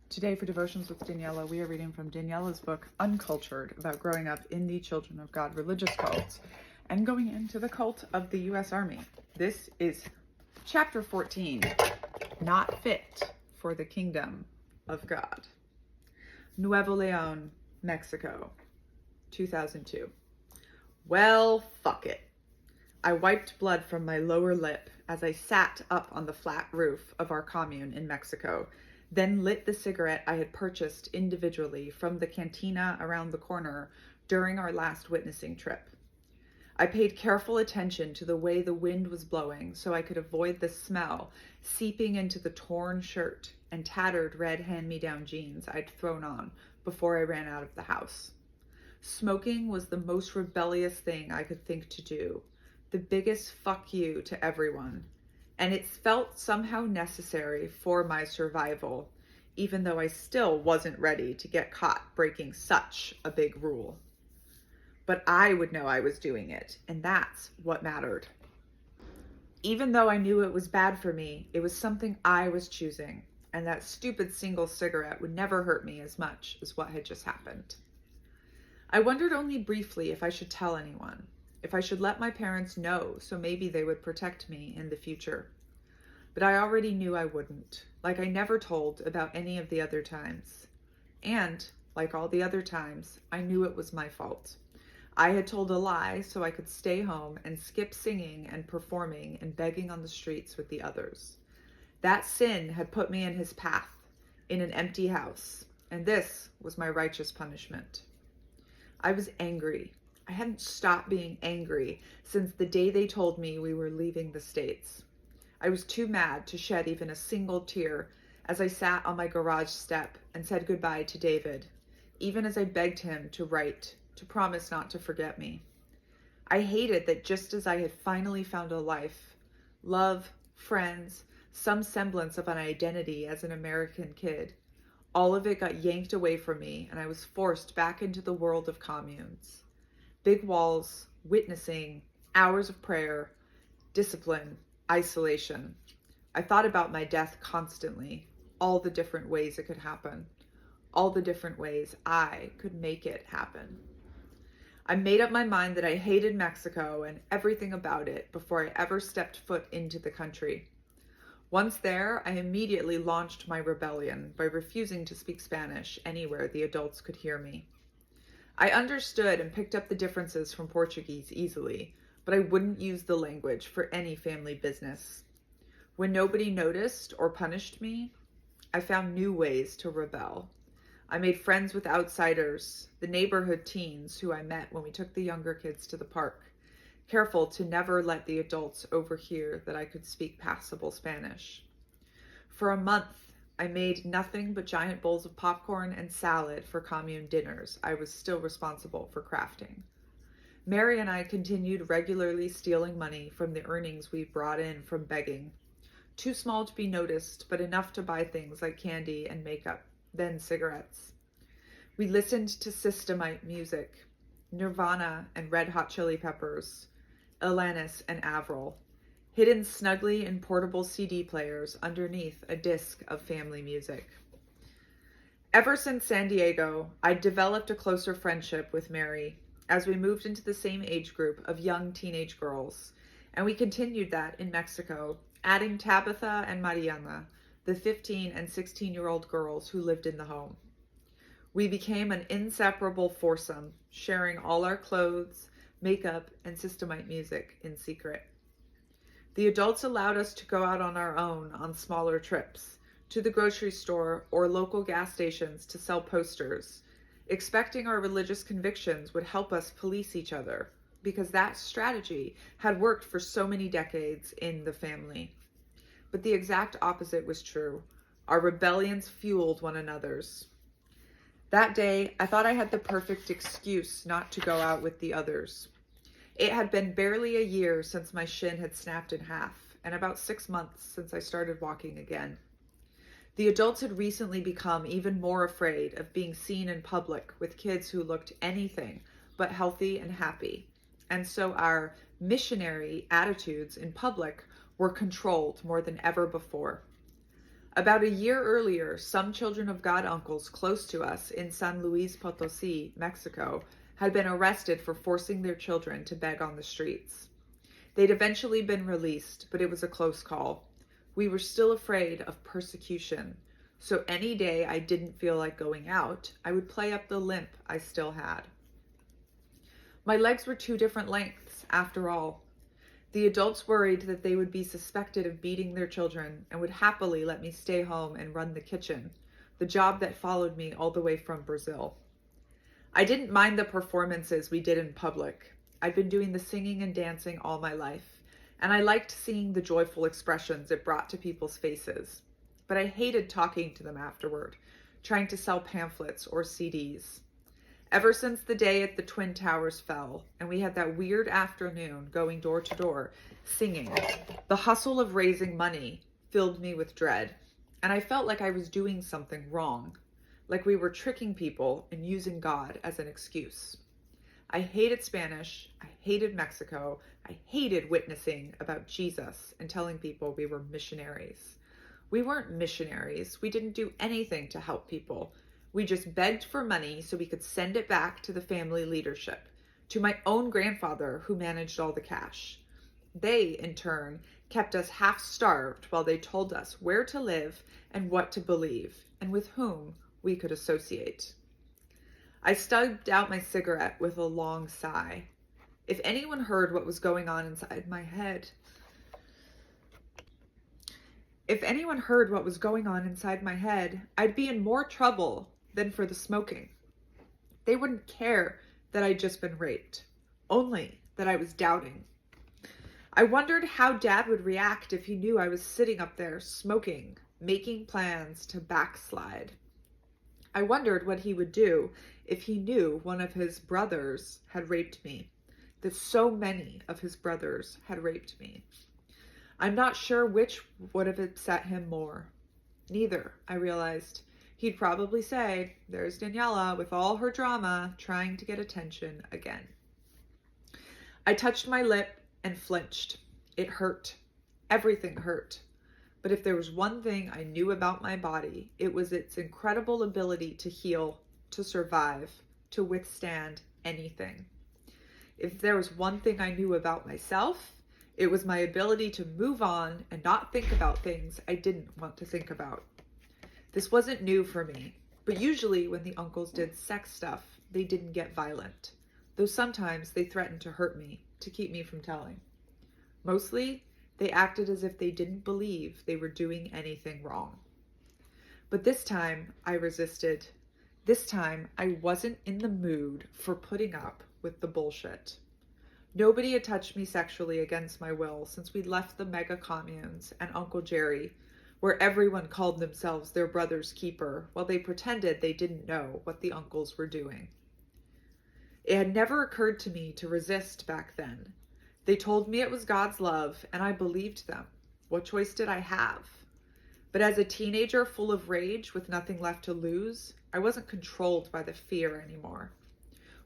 Today for Devotions with Daniella, we are reading from Daniella's book, Uncultured, about growing up in the Children of God religious cult and going into the cult of the U.S. Army. This is chapter 14, Not Fit for the Kingdom of God. Nuevo Leon, Mexico, 2002. Well, fuck it. I wiped blood from my lower lip as I sat up on the flat roof of our commune in Mexico, then lit the cigarette I had purchased individually from the cantina around the corner during our last witnessing trip. I paid careful attention to the way the wind was blowing so I could avoid the smell seeping into the torn shirt and tattered red hand-me-down jeans I'd thrown on before I ran out of the house. Smoking was the most rebellious thing I could think to do, the biggest fuck you to everyone, and it felt somehow necessary for my survival, even though I still wasn't ready to get caught breaking such a big rule. But I would know I was doing it, and that's what mattered. Even though I knew it was bad for me, it was something I was choosing, and that stupid single cigarette would never hurt me as much as what had just happened. I wondered only briefly if I should tell anyone, if I should let my parents know so maybe they would protect me in the future. But I already knew I wouldn't, like I never told about any of the other times. And, like all the other times, I knew it was my fault. I had told a lie so I could stay home and skip singing and performing and begging on the streets with the others. That sin had put me in his path, in an empty house, and this was my righteous punishment. I was angry. I hadn't stopped being angry since the day they told me we were leaving the States. I was too mad to shed even a single tear as I sat on my garage step and said goodbye to David, even as I begged him to write, to promise not to forget me. I hated that just as I had finally found a life, love, friends, some semblance of an identity as an American kid, all of it got yanked away from me and I was forced back into the world of communes. Big walls, witnessing, hours of prayer, discipline, isolation. I thought about my death constantly, all the different ways it could happen, all the different ways I could make it happen. I made up my mind that I hated Mexico and everything about it before I ever stepped foot into the country. Once there, I immediately launched my rebellion by refusing to speak Spanish anywhere the adults could hear me. I understood and picked up the differences from Portuguese easily, but I wouldn't use the language for any family business. When nobody noticed or punished me, I found new ways to rebel. I made friends with outsiders, the neighborhood teens who I met when we took the younger kids to the park, careful to never let the adults overhear that I could speak passable Spanish. For a month, I made nothing but giant bowls of popcorn and salad for commune dinners I was still responsible for crafting. Mary and I continued regularly stealing money from the earnings we brought in from begging. Too small to be noticed, but enough to buy things like candy and makeup, then cigarettes. We listened to Systemite music, Nirvana and Red Hot Chili Peppers, Alanis and Avril, hidden snugly in portable CD players underneath a disc of family music. Ever since San Diego, I'd developed a closer friendship with Mary as we moved into the same age group of young teenage girls, and we continued that in Mexico, adding Tabitha and Mariana, the 15 and 16-year-old girls who lived in the home. We became an inseparable foursome, sharing all our clothes, makeup, and Systemite music in secret. The adults allowed us to go out on our own on smaller trips, to the grocery store or local gas stations to sell posters, expecting our religious convictions would help us police each other, because that strategy had worked for so many decades in the family. But the exact opposite was true. Our rebellions fueled one another's. That day, I thought I had the perfect excuse not to go out with the others. It had been barely a year since my shin had snapped in half, and about 6 months since I started walking again. The adults had recently become even more afraid of being seen in public with kids who looked anything but healthy and happy, and so our missionary attitudes in public were controlled more than ever before. About a year earlier, some Children of God uncles close to us in San Luis Potosi, Mexico, had been arrested for forcing their children to beg on the streets. They'd eventually been released, but it was a close call. We were still afraid of persecution, so any day I didn't feel like going out, I would play up the limp I still had. My legs were 2 different lengths, after all. The adults worried that they would be suspected of beating their children and would happily let me stay home and run the kitchen, the job that followed me all the way from Brazil. I didn't mind the performances we did in public. I'd been doing the singing and dancing all my life, and I liked seeing the joyful expressions it brought to people's faces. But I hated talking to them afterward, trying to sell pamphlets or CDs. Ever since the day at the Twin Towers fell, and we had that weird afternoon going door to door, singing, the hustle of raising money filled me with dread, and I felt like I was doing something wrong, like we were tricking people and using God as an excuse. I hated Spanish, I hated Mexico, I hated witnessing about Jesus and telling people we were missionaries. We weren't missionaries, we didn't do anything to help people. We just begged for money so we could send it back to the family leadership, to my own grandfather who managed all the cash. They, in turn, kept us half-starved while they told us where to live and what to believe, and with whom we could associate. I stubbed out my cigarette with a long sigh. If anyone heard what was going on inside my head, I'd be in more trouble than for the smoking. They wouldn't care that I'd just been raped, only that I was doubting. I wondered how Dad would react if he knew I was sitting up there smoking, making plans to backslide. I wondered what he would do if he knew one of his brothers had raped me, that so many of his brothers had raped me. I'm not sure which would have upset him more. Neither, I realized. He'd probably say, there's Daniella with all her drama trying to get attention again. I touched my lip and flinched. It hurt. Everything hurt. But if there was one thing I knew about my body, it was its incredible ability to heal, to survive, to withstand anything. If there was one thing I knew about myself, it was my ability to move on and not think about things I didn't want to think about. This wasn't new for me, but usually when the uncles did sex stuff, they didn't get violent, though sometimes they threatened to hurt me, to keep me from telling. Mostly, they acted as if they didn't believe they were doing anything wrong. But this time, I resisted. This time, I wasn't in the mood for putting up with the bullshit. Nobody had touched me sexually against my will since we'd left the mega communes and Uncle Jerry, where everyone called themselves their brother's keeper while they pretended they didn't know what the uncles were doing. It had never occurred to me to resist back then. They told me it was God's love, and I believed them. What choice did I have? But as a teenager full of rage with nothing left to lose, I wasn't controlled by the fear anymore.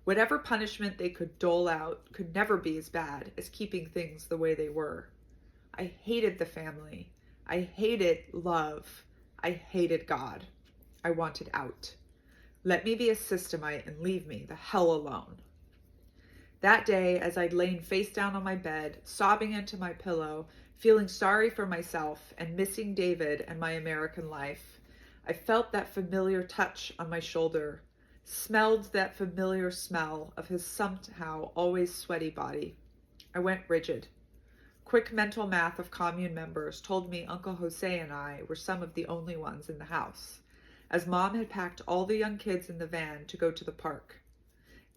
Whatever punishment they could dole out could never be as bad as keeping things the way they were. I hated the family. I hated love. I hated God. I wanted out. Let me be a systemite and leave me the hell alone. That day, as I'd lain face down on my bed, sobbing into my pillow, feeling sorry for myself and missing David and my American life, I felt that familiar touch on my shoulder, smelled that familiar smell of his somehow always sweaty body. I went rigid. Quick mental math of commune members told me Uncle Jose and I were some of the only ones in the house, as Mom had packed all the young kids in the van to go to the park.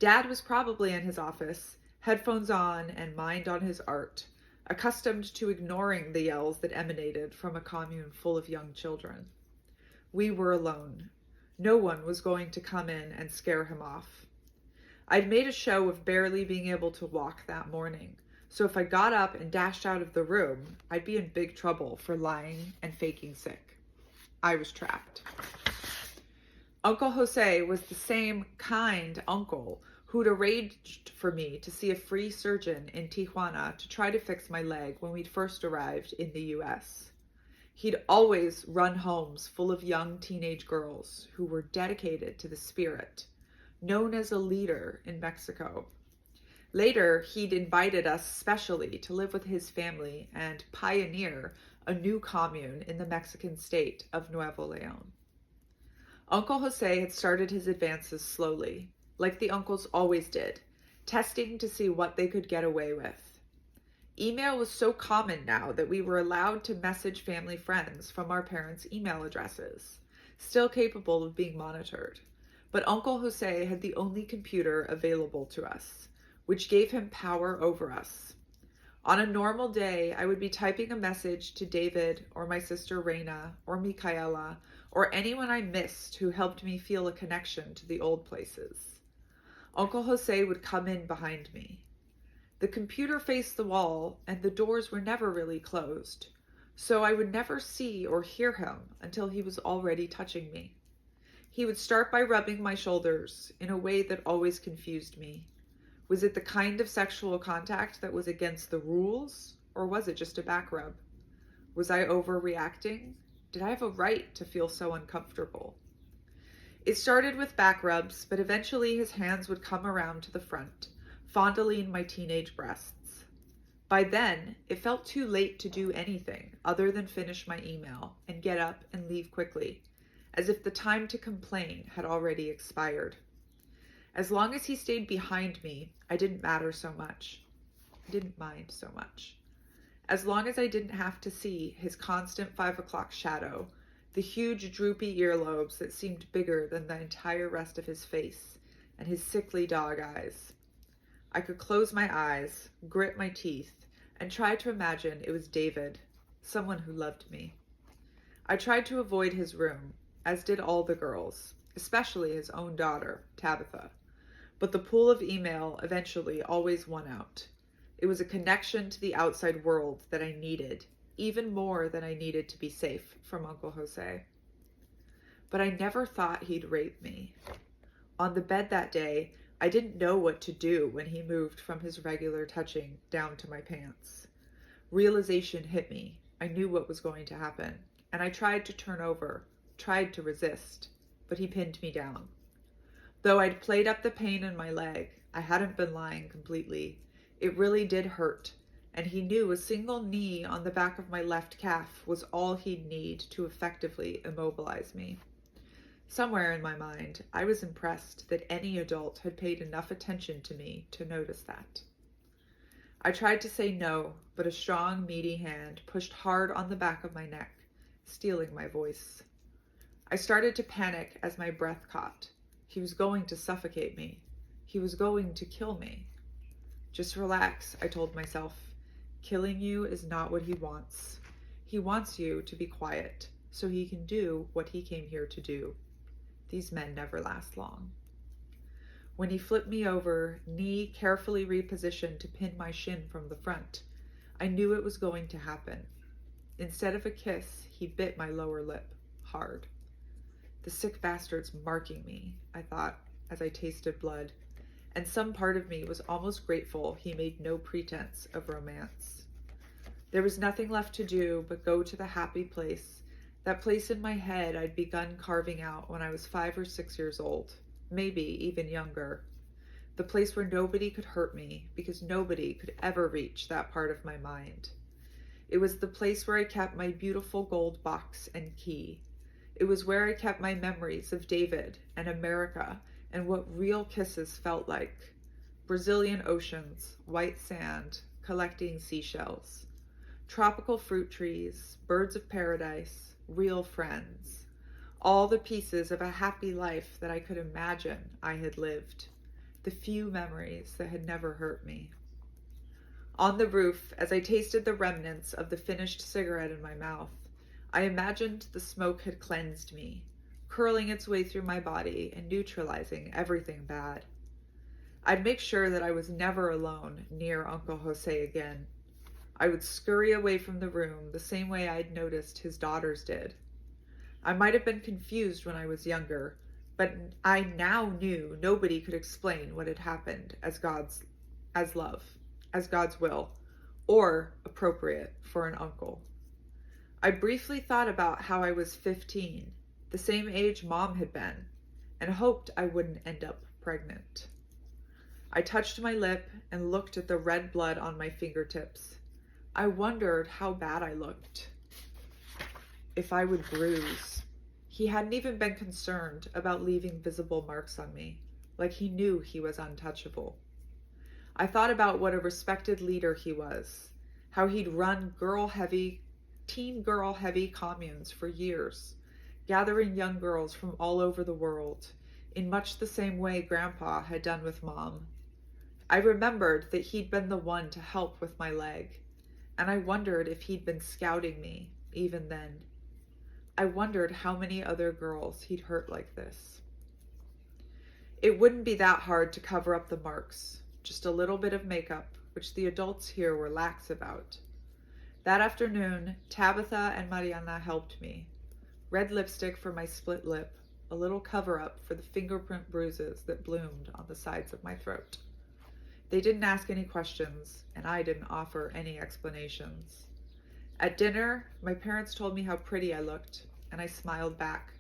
Dad was probably in his office, headphones on and mind on his art, accustomed to ignoring the yells that emanated from a commune full of young children. We were alone. No one was going to come in and scare him off. I'd made a show of barely being able to walk that morning, so if I got up and dashed out of the room, I'd be in big trouble for lying and faking sick. I was trapped. Uncle Jose was the same kind uncle who'd arranged for me to see a free surgeon in Tijuana to try to fix my leg when we'd first arrived in the U.S. He'd always run homes full of young teenage girls who were dedicated to the Spirit, known as a leader in Mexico. Later, he'd invited us specially to live with his family and pioneer a new commune in the Mexican state of Nuevo León. Uncle Jose had started his advances slowly, like the uncles always did, testing to see what they could get away with. Email was so common now that we were allowed to message family friends from our parents' email addresses, still capable of being monitored. But Uncle Jose had the only computer available to us, which gave him power over us. On a normal day, I would be typing a message to David or my sister Reina or Micaela or anyone I missed who helped me feel a connection to the old places. Uncle Jose would come in behind me. The computer faced the wall and the doors were never really closed, so I would never see or hear him until he was already touching me. He would start by rubbing my shoulders in a way that always confused me. Was it the kind of sexual contact that was against the rules, or was it just a back rub? Was I overreacting? Did I have a right to feel so uncomfortable? It started with back rubs, but eventually his hands would come around to the front, fondling my teenage breasts. By then, it felt too late to do anything other than finish my email and get up and leave quickly, as if the time to complain had already expired. As long as he stayed behind me, I didn't mind so much. As long as I didn't have to see his constant 5 o'clock shadow, the huge droopy earlobes that seemed bigger than the entire rest of his face, and his sickly dog eyes. I could close my eyes, grit my teeth, and try to imagine it was David, someone who loved me. I tried to avoid his room, as did all the girls, especially his own daughter, Tabitha. But the pool of email eventually always won out. It was a connection to the outside world that I needed, even more than I needed to be safe from Uncle Jose. But I never thought he'd rape me. On the bed that day, I didn't know what to do when he moved from his regular touching down to my pants. Realization hit me. I knew what was going to happen, and I tried to turn over, tried to resist, but he pinned me down. Though I'd played up the pain in my leg, I hadn't been lying completely. It really did hurt, and he knew a single knee on the back of my left calf was all he'd need to effectively immobilize me. Somewhere in my mind, I was impressed that any adult had paid enough attention to me to notice that. I tried to say no, but a strong, meaty hand pushed hard on the back of my neck, stealing my voice. I started to panic as my breath caught. He was going to suffocate me. He was going to kill me. Just relax, I told myself. Killing you is not what he wants. He wants you to be quiet so he can do what he came here to do. These men never last long. When he flipped me over, knee carefully repositioned to pin my shin from the front, I knew it was going to happen. Instead of a kiss, he bit my lower lip hard. The sick bastard's marking me, I thought, as I tasted blood, and some part of me was almost grateful he made no pretense of romance. There was nothing left to do but go to the happy place, that place in my head I'd begun carving out when I was 5 or 6 years old, maybe even younger. The place where nobody could hurt me because nobody could ever reach that part of my mind. It was the place where I kept my beautiful gold box and key. It was where I kept my memories of David and America and what real kisses felt like. Brazilian oceans, white sand, collecting seashells, tropical fruit trees, birds of paradise, real friends, all the pieces of a happy life that I could imagine I had lived, the few memories that had never hurt me. On the roof, as I tasted the remnants of the finished cigarette in my mouth, I imagined the smoke had cleansed me, curling its way through my body and neutralizing everything bad. I'd make sure that I was never alone near Uncle Jose again. I would scurry away from the room the same way I'd noticed his daughters did. I might have been confused when I was younger, but I now knew nobody could explain what had happened as God's will, or appropriate for an uncle. I briefly thought about how I was 15, the same age Mom had been, and hoped I wouldn't end up pregnant. I touched my lip and looked at the red blood on my fingertips. I wondered how bad I looked. If I would bruise. He hadn't even been concerned about leaving visible marks on me, like he knew he was untouchable. I thought about what a respected leader he was, how he'd run teen girl-heavy communes for years, gathering young girls from all over the world, in much the same way Grandpa had done with Mom. I remembered that he'd been the one to help with my leg, and I wondered if he'd been scouting me even then. I wondered how many other girls he'd hurt like this. It wouldn't be that hard to cover up the marks, just a little bit of makeup, which the adults here were lax about. That afternoon, Tabitha and Mariana helped me. Red lipstick for my split lip, a little cover-up for the fingerprint bruises that bloomed on the sides of my throat. They didn't ask any questions, and I didn't offer any explanations. At dinner, my parents told me how pretty I looked, and I smiled back.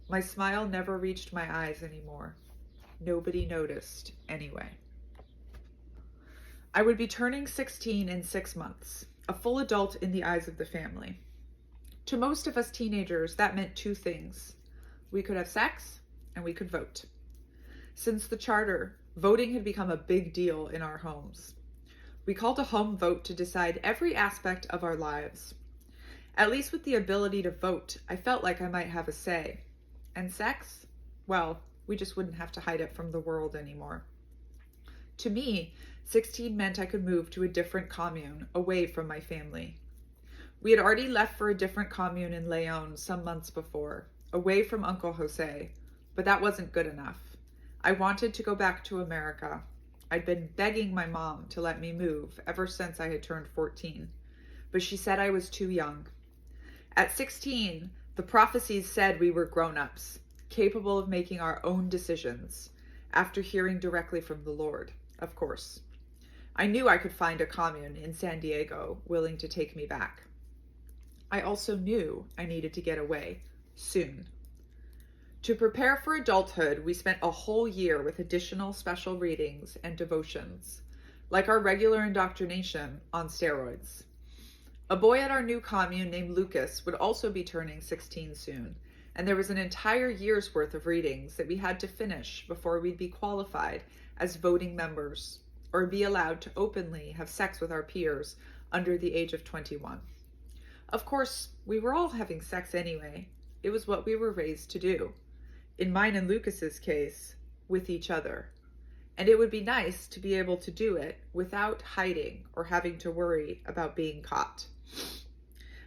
My smile never reached my eyes anymore. Nobody noticed anyway. I would be turning 16 in 6 months, a full adult in the eyes of the family. To most of us teenagers, that meant 2 things. We could have sex, and we could vote. Since the charter, voting had become a big deal in our homes. We called a home vote to decide every aspect of our lives. At least with the ability to vote, I felt like I might have a say. And sex? Well, we just wouldn't have to hide it from the world anymore. To me, 16 meant I could move to a different commune, away from my family. We had already left for a different commune in Leon some months before, away from Uncle Jose, but that wasn't good enough. I wanted to go back to America. I'd been begging my mom to let me move ever since I had turned 14, but she said I was too young. At 16, the prophecies said we were grown-ups, capable of making our own decisions, after hearing directly from the Lord, of course. I knew I could find a commune in San Diego willing to take me back. I also knew I needed to get away, soon. To prepare for adulthood, we spent a whole year with additional special readings and devotions, like our regular indoctrination on steroids. A boy at our new commune named Lucas would also be turning 16 soon, and there was an entire year's worth of readings that we had to finish before we'd be qualified as voting members or be allowed to openly have sex with our peers under the age of 21. Of course, we were all having sex anyway. It was what we were raised to do. In mine and Lucas's case, with each other. And it would be nice to be able to do it without hiding or having to worry about being caught.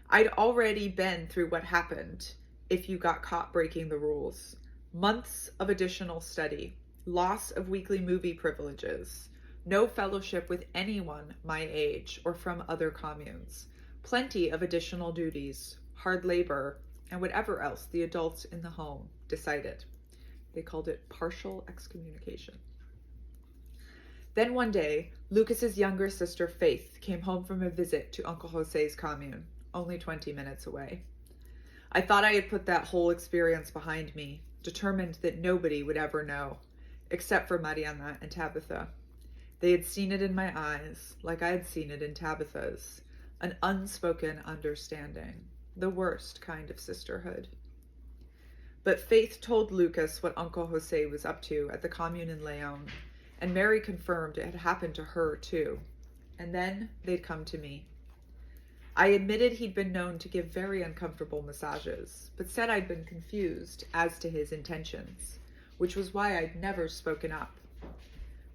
I'd already been through what happened if you got caught breaking the rules. Months of additional study, loss of weekly movie privileges, no fellowship with anyone my age or from other communes, plenty of additional duties, hard labor, and whatever else the adults in the home decided. They called it partial excommunication. Then one day, Lucas's younger sister Faith came home from a visit to Uncle Jose's commune, only 20 minutes away. I thought I had put that whole experience behind me, determined that nobody would ever know, except for Mariana and Tabitha. They had seen it in my eyes, like I had seen it in Tabitha's, an unspoken understanding, the worst kind of sisterhood. But Faith told Lucas what Uncle Jose was up to at the commune in Leon, and Mary confirmed it had happened to her too. And then they'd come to me. I admitted he'd been known to give very uncomfortable massages, but said I'd been confused as to his intentions, which was why I'd never spoken up.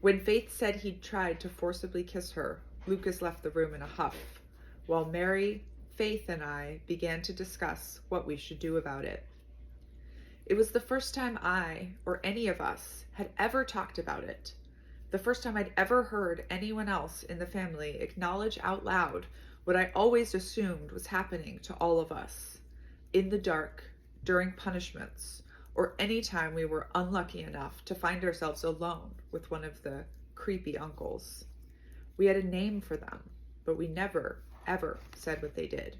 When Faith said he'd tried to forcibly kiss her, Lucas left the room in a huff, while Mary, Faith, and I began to discuss what we should do about it. It was the first time I, or any of us, had ever talked about it. The first time I'd ever heard anyone else in the family acknowledge out loud what I always assumed was happening to all of us, in the dark, during punishments, or any time we were unlucky enough to find ourselves alone with one of the creepy uncles. We had a name for them, but we never, ever said what they did.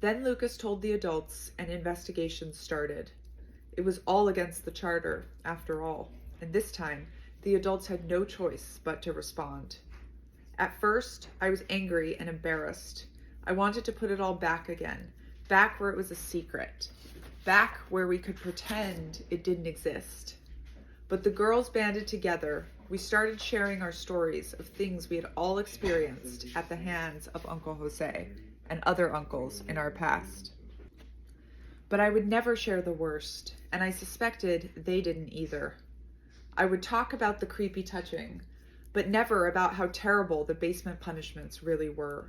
Then Lucas told the adults and investigations started. It was all against the charter, after all, and this time the adults had no choice but to respond. At first, I was angry and embarrassed. I wanted to put it all back again, back where it was a secret, back where we could pretend it didn't exist. But the girls banded together. We started sharing our stories of things we had all experienced at the hands of Uncle Jose and other uncles in our past. But I would never share the worst, and I suspected they didn't either. I would talk about the creepy touching, but never about how terrible the basement punishments really were.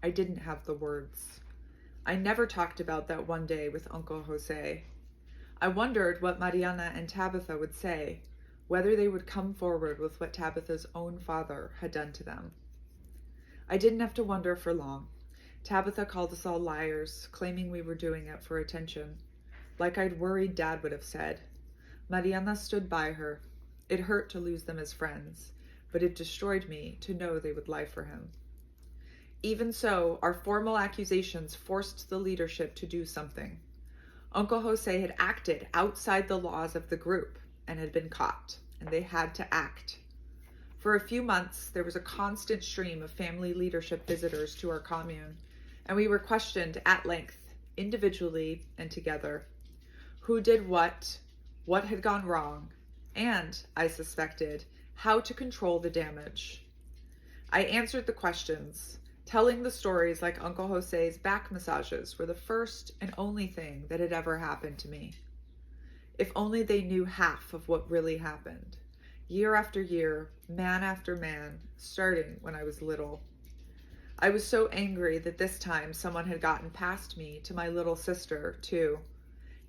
I didn't have the words. I never talked about that one day with Uncle Jose. I wondered what Mariana and Tabitha would say, whether they would come forward with what Tabitha's own father had done to them. I didn't have to wonder for long. Tabitha called us all liars, claiming we were doing it for attention, like I'd worried Dad would have said. Mariana stood by her. It hurt to lose them as friends, but it destroyed me to know they would lie for him. Even so, our formal accusations forced the leadership to do something. Uncle Jose had acted outside the laws of the group and had been caught, and they had to act. For a few months, there was a constant stream of family leadership visitors to our commune, and we were questioned at length, individually and together. Who did what had gone wrong, and, I suspected, how to control the damage. I answered the questions, telling the stories like Uncle Jose's back massages were the first and only thing that had ever happened to me. If only they knew half of what really happened. Year after year, man after man, starting when I was little. I was so angry that this time someone had gotten past me to my little sister, too.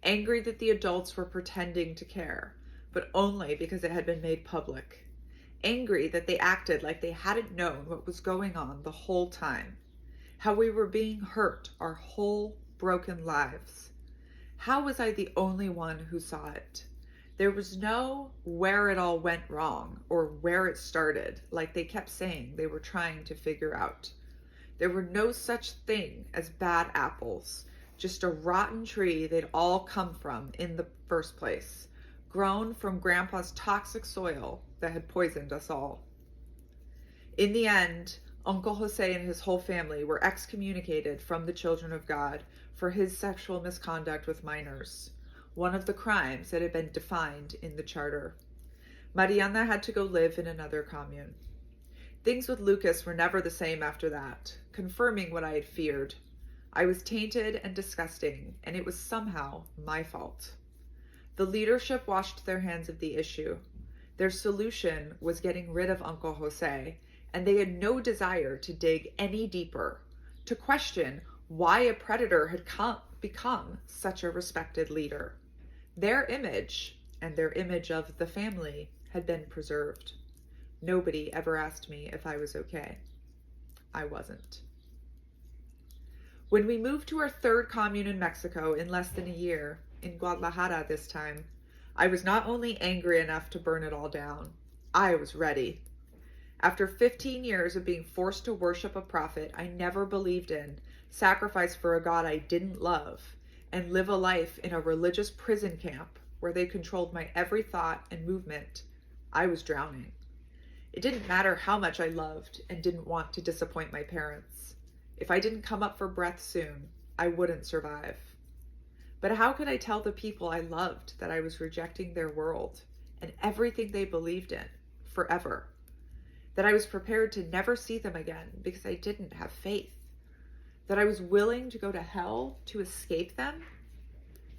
Angry that the adults were pretending to care, but only because it had been made public. Angry that they acted like they hadn't known what was going on the whole time. How we were being hurt our whole broken lives. How was I the only one who saw it? There was no where it all went wrong or where it started, like they kept saying they were trying to figure out. There were no such thing as bad apples, just a rotten tree they'd all come from in the first place, grown from Grandpa's toxic soil that had poisoned us all. In the end, Uncle Jose and his whole family were excommunicated from the children of God for his sexual misconduct with minors, one of the crimes that had been defined in the charter. Mariana had to go live in another commune. Things with Lucas were never the same after that, confirming what I had feared. I was tainted and disgusting, and it was somehow my fault. The leadership washed their hands of the issue. Their solution was getting rid of Uncle Jose, and they had no desire to dig any deeper, to question why a predator had become such a respected leader. Their image, and their image of the family, had been preserved. Nobody ever asked me if I was okay. I wasn't. When we moved to our third commune in Mexico in less than a year, in Guadalajara this time, I was not only angry enough to burn it all down, I was ready. After 15 years of being forced to worship a prophet I never believed in, sacrifice for a God I didn't love, and live a life in a religious prison camp where they controlled my every thought and movement, I was drowning. It didn't matter how much I loved and didn't want to disappoint my parents. If I didn't come up for breath soon, I wouldn't survive. But how could I tell the people I loved that I was rejecting their world and everything they believed in forever? That I was prepared to never see them again because I didn't have faith? That I was willing to go to hell to escape them?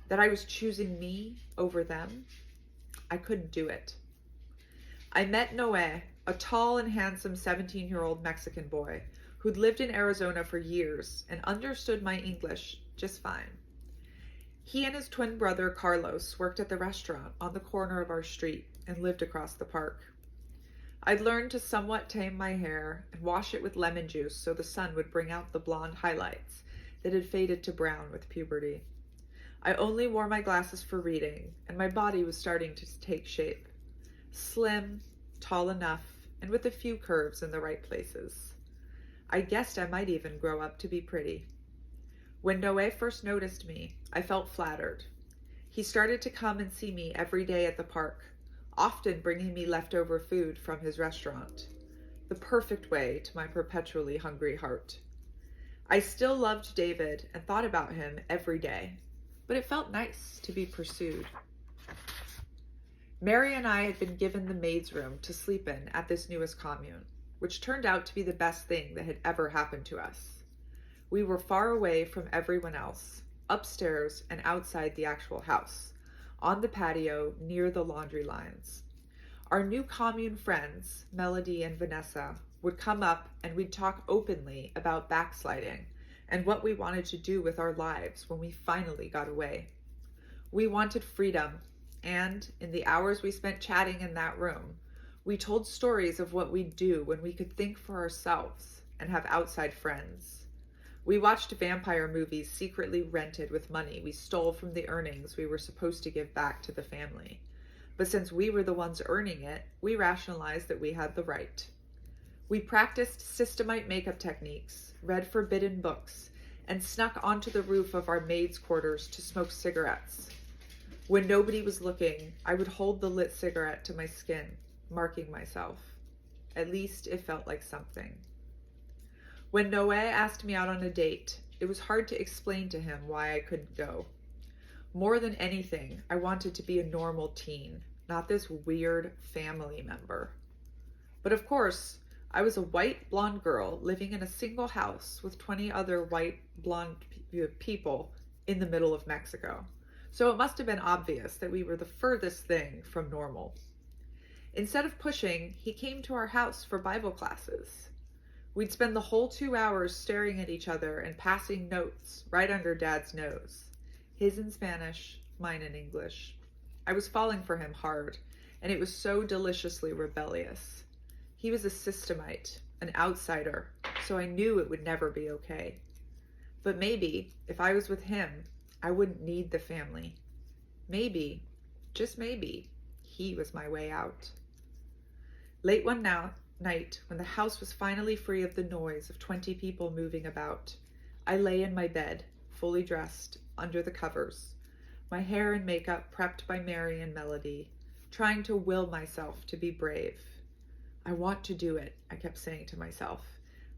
That I was choosing me over them? I couldn't do it. I met Noé, a tall and handsome 17-year-old Mexican boy who'd lived in Arizona for years and understood my English just fine. He and his twin brother, Carlos, worked at the restaurant on the corner of our street and lived across the park. I'd learned to somewhat tame my hair and wash it with lemon juice so the sun would bring out the blonde highlights that had faded to brown with puberty. I only wore my glasses for reading, and my body was starting to take shape. Slim, tall enough, and with a few curves in the right places. I guessed I might even grow up to be pretty. When Noé first noticed me, I felt flattered. He started to come and see me every day at the park, often bringing me leftover food from his restaurant. The perfect way to my perpetually hungry heart. I still loved David and thought about him every day, but it felt nice to be pursued. Mary and I had been given the maid's room to sleep in at this newest commune, which turned out to be the best thing that had ever happened to us. We were far away from everyone else, upstairs and outside the actual house, on the patio near the laundry lines. Our new commune friends, Melody and Vanessa, would come up and we'd talk openly about backsliding and what we wanted to do with our lives when we finally got away. We wanted freedom, and in the hours we spent chatting in that room, we told stories of what we'd do when we could think for ourselves and have outside friends. We watched vampire movies secretly rented with money we stole from the earnings we were supposed to give back to the family. But since we were the ones earning it, we rationalized that we had the right. We practiced systemite makeup techniques, read forbidden books, and snuck onto the roof of our maids' quarters to smoke cigarettes. When nobody was looking, I would hold the lit cigarette to my skin, marking myself. At least it felt like something. When Noé asked me out on a date, it was hard to explain to him why I couldn't go. More than anything, I wanted to be a normal teen, not this weird family member. But of course, I was a white blonde girl living in a single house with 20 other white blonde people in the middle of Mexico. So it must have been obvious that we were the furthest thing from normal. Instead of pushing, he came to our house for Bible classes. We'd spend the whole 2 hours staring at each other and passing notes right under Dad's nose. His in Spanish, mine in English. I was falling for him hard, and it was so deliciously rebellious. He was a systemite, an outsider, so I knew it would never be okay. But maybe, if I was with him, I wouldn't need the family. Maybe, just maybe, he was my way out. Late one night, when the house was finally free of the noise of 20 people moving about, I lay in my bed, fully dressed, under the covers, my hair and makeup prepped by Mary and Melody, trying to will myself to be brave. I want to do it, I kept saying to myself.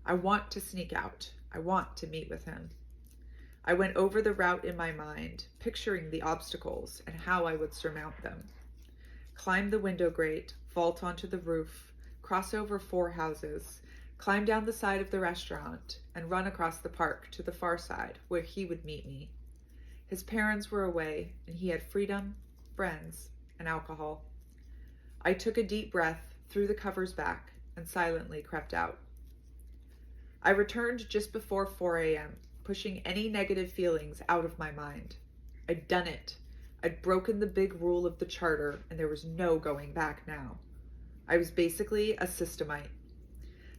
I want to sneak out. I want to meet with him. I went over the route in my mind, picturing the obstacles and how I would surmount them. Climb the window grate, vault onto the roof, cross over 4 houses, climb down the side of the restaurant, and run across the park to the far side where he would meet me. His parents were away, and he had freedom, friends, and alcohol. I took a deep breath, threw the covers back, and silently crept out. I returned just before 4 a.m., pushing any negative feelings out of my mind. I'd done it. I'd broken the big rule of the charter, and there was no going back now. I was basically a systemite.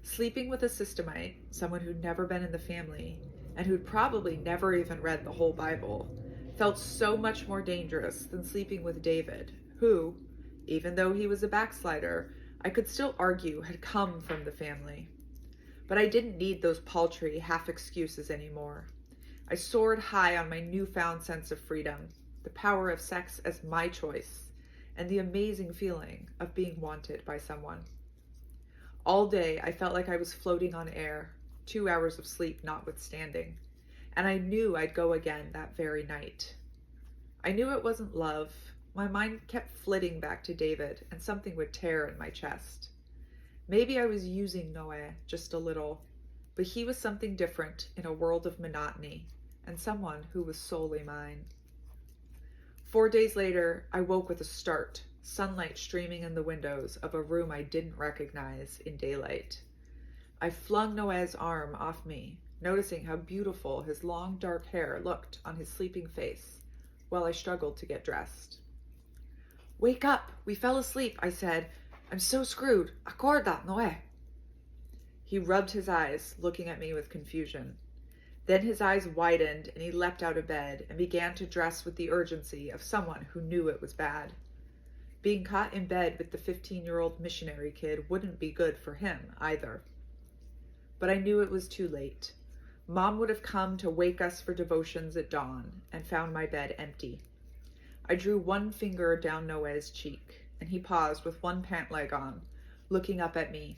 Sleeping with a systemite, someone who'd never been in the family, and who'd probably never even read the whole Bible, felt so much more dangerous than sleeping with David, who, even though he was a backslider, I could still argue had come from the family. But I didn't need those paltry half-excuses anymore. I soared high on my newfound sense of freedom, the power of sex as my choice, and the amazing feeling of being wanted by someone. All day, I felt like I was floating on air, 2 hours of sleep notwithstanding, and I knew I'd go again that very night. I knew it wasn't love. My mind kept flitting back to David, and something would tear in my chest. Maybe I was using Noé just a little, but he was something different in a world of monotony, and someone who was solely mine. 4 days later, I woke with a start, sunlight streaming in the windows of a room I didn't recognize in daylight. I flung Noé's arm off me, noticing how beautiful his long dark hair looked on his sleeping face, while I struggled to get dressed. "Wake up! We fell asleep," I said. "I'm so screwed. Acorda, Noé." He rubbed his eyes, looking at me with confusion. Then his eyes widened and he leapt out of bed and began to dress with the urgency of someone who knew it was bad. Being caught in bed with the 15-year-old missionary kid wouldn't be good for him either. But I knew it was too late. Mom would have come to wake us for devotions at dawn and found my bed empty. I drew one finger down Noé's cheek, and he paused with one pant leg on, looking up at me.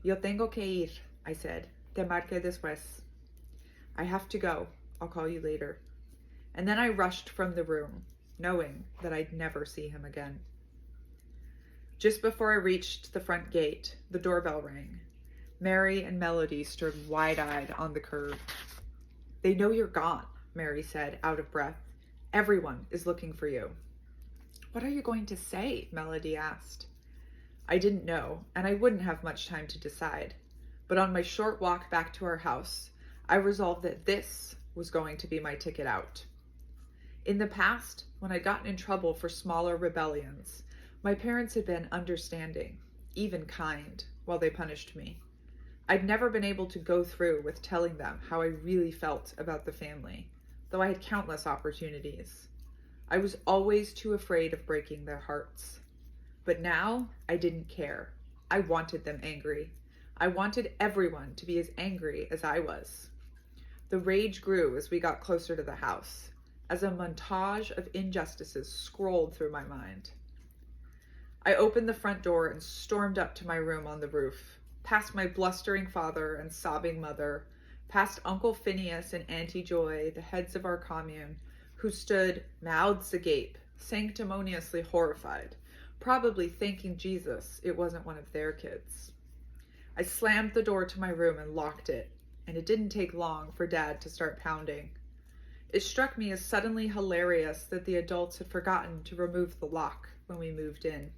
Yo tengo que ir, I said. Te marque después. I have to go. I'll call you later. And then I rushed from the room, knowing that I'd never see him again. Just before I reached the front gate, the doorbell rang. Mary and Melody stood wide-eyed on the curb. They know you're gone, Mary said, out of breath. Everyone is looking for you. What are you going to say? Melody asked. I didn't know, and I wouldn't have much time to decide. But on my short walk back to our house, I resolved that this was going to be my ticket out. In the past, when I'd gotten in trouble for smaller rebellions, my parents had been understanding, even kind, while they punished me. I'd never been able to go through with telling them how I really felt about the family, though I had countless opportunities. I was always too afraid of breaking their hearts. But now, I didn't care. I wanted them angry. I wanted everyone to be as angry as I was. The rage grew as we got closer to the house, as a montage of injustices scrolled through my mind. I opened the front door and stormed up to my room on the roof, past my blustering father and sobbing mother, past Uncle Phineas and Auntie Joy, the heads of our commune, who stood mouths agape, sanctimoniously horrified, probably thanking Jesus it wasn't one of their kids. I slammed the door to my room and locked it, and it didn't take long for Dad to start pounding. It struck me as suddenly hilarious that the adults had forgotten to remove the lock when we moved in.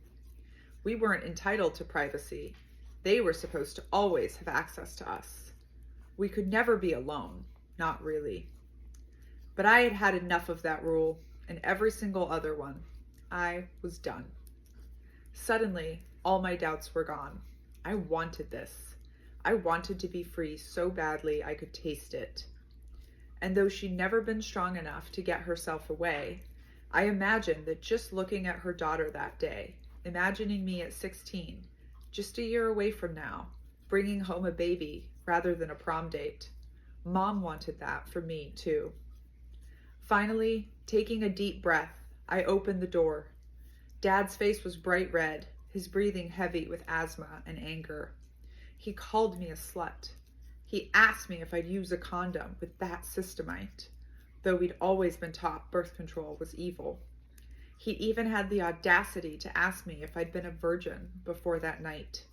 We weren't entitled to privacy. They were supposed to always have access to us. We could never be alone, not really. But I had had enough of that rule, and every single other one. I was done. Suddenly, all my doubts were gone. I wanted this. I wanted to be free so badly I could taste it. And though she'd never been strong enough to get herself away, I imagined that just looking at her daughter that day, imagining me at 16, just a year away from now, bringing home a baby rather than a prom date, Mom wanted that for me too. Finally, taking a deep breath, I opened the door. Dad's face was bright red, his breathing heavy with asthma and anger. He called me a slut. He asked me if I'd use a condom with that systemite, though we'd always been taught birth control was evil. He even had the audacity to ask me if I'd been a virgin before that night.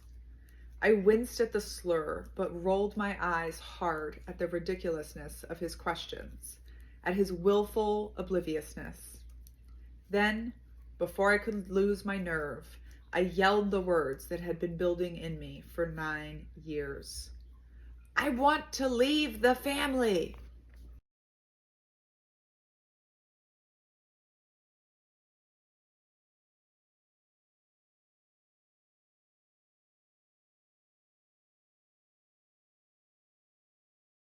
I winced at the slur, but rolled my eyes hard at the ridiculousness of his questions, at his willful obliviousness. Then, before I could lose my nerve, I yelled the words that had been building in me for 9 years. I want to leave the family.